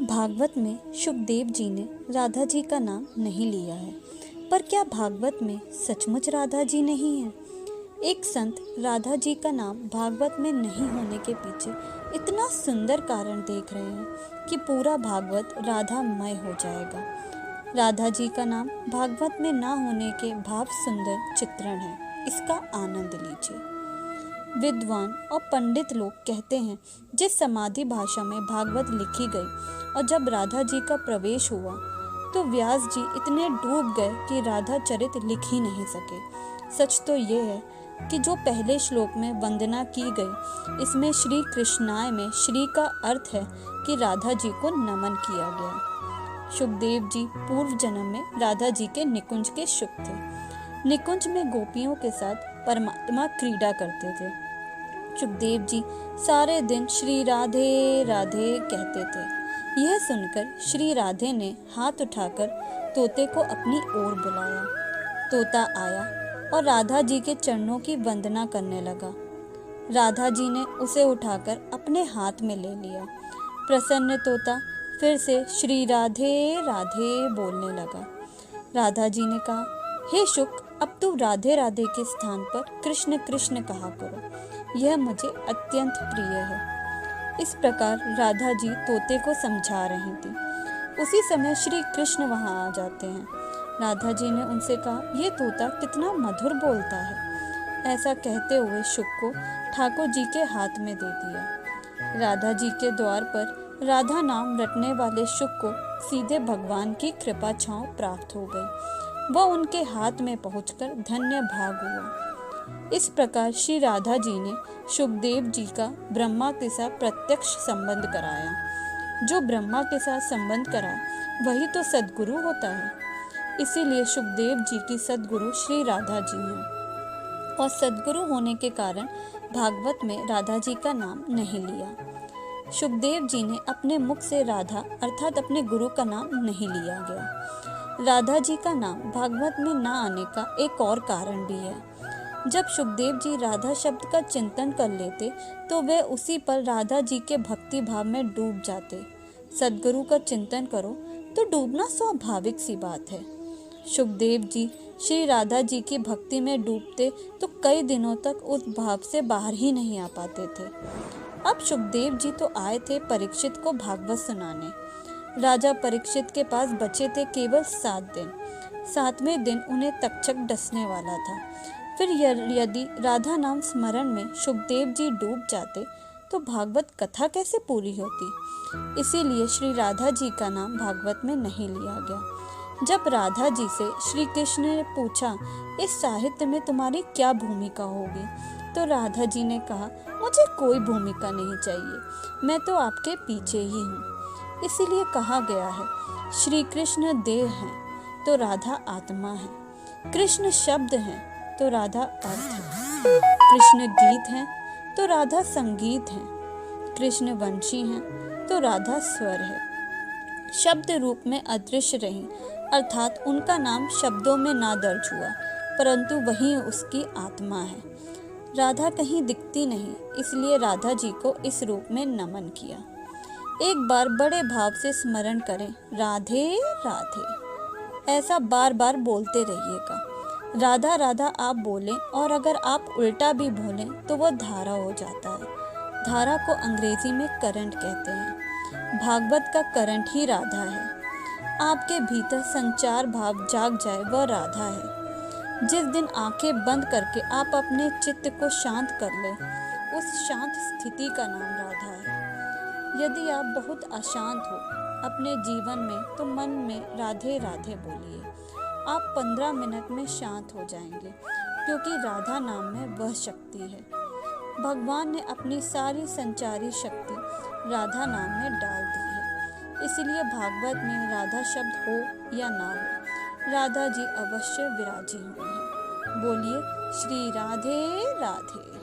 भागवत में शुकदेव जी ने राधा जी का नाम नहीं लिया है, पर क्या भागवत में सचमुच राधा जी नहीं है? एक संत राधा जी का नाम भागवत में नहीं होने के पीछे इतना सुंदर कारण देख रहे हैं कि पूरा भागवत राधामय हो जाएगा। राधा जी का नाम भागवत में ना होने के भाव सुंदर चित्रण है, इसका आनंद लीजिए। विद्वान और पंडित लोग कहते हैं, जिस समाधि भाषा में भागवत लिखी गई और जब राधा जी का प्रवेश हुआ तो व्यास जी इतने डूब गए कि राधा चरित लिख ही नहीं सके। सच तो ये है कि जो पहले श्लोक में वंदना की गई, इसमें श्री कृष्णाय में श्री का अर्थ है कि राधा जी को नमन किया गया। शुकदेव जी पूर्व जन्म में राधा जी के निकुंज के शुक थे। निकुंज में गोपियों के साथ परमात्मा क्रीड़ा करते थे। शुकदेव जी सारे दिन श्री राधे राधे कहते थे। यह सुनकर श्री राधे ने हाथ उठाकर तोते को अपनी ओर बुलाया। तोता आया और राधा जी के चरणों की वंदना करने लगा। राधा जी ने उसे उठाकर अपने हाथ में ले लिया। प्रसन्न तोता फिर से श्री राधे राधे बोलने लगा। राधा जी ने कहा, हे शुक, अब तू राधे राधे के स्थान पर कृष्ण कृष्ण कहा करो, यह मुझे अत्यंत प्रिय है। इस प्रकार राधा जी तोते को समझा रही थी। उसी समय श्री कृष्ण वहां आ जाते हैं। राधा जी ने उनसे कहा, ये तोता कितना मधुर बोलता है। ऐसा कहते हुए शुक को ठाकुर जी के हाथ में दे दिया। राधा जी के द्वार पर राधा नाम रटने वाले शुक को सीधे भगवान की कृपा छांव प्राप्त हो गई। वह उनके हाथ में पहुंचकर धन्य भाग हुआ। इस प्रकार श्री राधा जी ने शुकदेव जी का ब्रह्मा के साथ प्रत्यक्ष संबंध कराया। जो ब्रह्मा के साथ संबंध कराए वही तो सद्गुरु होता है। इसीलिए शुकदेव जी की सद्गुरु श्री राधा जी हैं और सद्गुरु होने के कारण भागवत में राधा जी का नाम नहीं लिया। शुकदेव जी ने अपने मुख से राधा अर्थात अपने गुरु का नाम नहीं लिया गया। राधा जी का नाम भागवत में न आने का एक और कारण भी है। जब शुकदेव जी राधा शब्द का चिंतन कर लेते तो वे उसी पर राधा जी के भक्ति भाव में डूब जाते। सद्गुरु का चिंतन करो तो डूबना स्वाभाविक सी बात है। शुकदेव जी श्री राधा जी की भक्ति में डूबते तो कई दिनों तक उस भाव से बाहर ही नहीं आ पाते थे। अब शुकदेव जी तो आए थे परीक्षित को भागवत सुनाने। राजा परीक्षित के पास बचे थे केवल 7 दिन। 7वें दिन उन्हें तक्षक डसने वाला था। फिर यदि राधा नाम स्मरण में शुकदेव जी डूब जाते तो भागवत कथा कैसे पूरी होती। इसीलिए श्री राधा जी का नाम भागवत में नहीं लिया गया। जब राधा जी से श्री कृष्ण ने पूछा, इस साहित्य में तुम्हारी क्या भूमिका होगी, तो राधा जी ने कहा, मुझे कोई भूमिका नहीं चाहिए, मैं तो आपके पीछे ही हूँ। इसीलिए कहा गया है, श्री कृष्ण देह हैं तो राधा आत्मा है, कृष्ण शब्द हैं तो राधा अर्थ है, कृष्ण गीत हैं तो राधा संगीत है, कृष्ण वंशी हैं तो राधा स्वर है। शब्द रूप में अदृश्य रही अर्थात उनका नाम शब्दों में ना दर्ज हुआ, परंतु वही उसकी आत्मा है। राधा कहीं दिखती नहीं, इसलिए राधा जी को इस रूप में नमन किया। एक बार बड़े भाव से स्मरण करें, राधे राधे, ऐसा बार बार बोलते रहिएगा। राधा राधा आप बोलें और अगर आप उल्टा भी बोलें तो वह धारा हो जाता है। धारा को अंग्रेजी में करंट कहते हैं। भागवत का करंट ही राधा है। आपके भीतर संचार भाव जाग जाए वह राधा है। जिस दिन आंखें बंद करके आप अपने चित्त को शांत कर लें, उस शांत स्थिति का नाम राधा है। यदि आप बहुत अशांत हो अपने जीवन में तो मन में राधे राधे बोलिए। आप 15 मिनट में शांत हो जाएंगे, क्योंकि राधा नाम में वह शक्ति है। भगवान ने अपनी सारी संचारी शक्ति राधा नाम में डाल दी है। इसलिए भागवत में राधा शब्द हो या ना हो, राधा जी अवश्य विराजी हुए हैं। बोलिए श्री राधे राधे।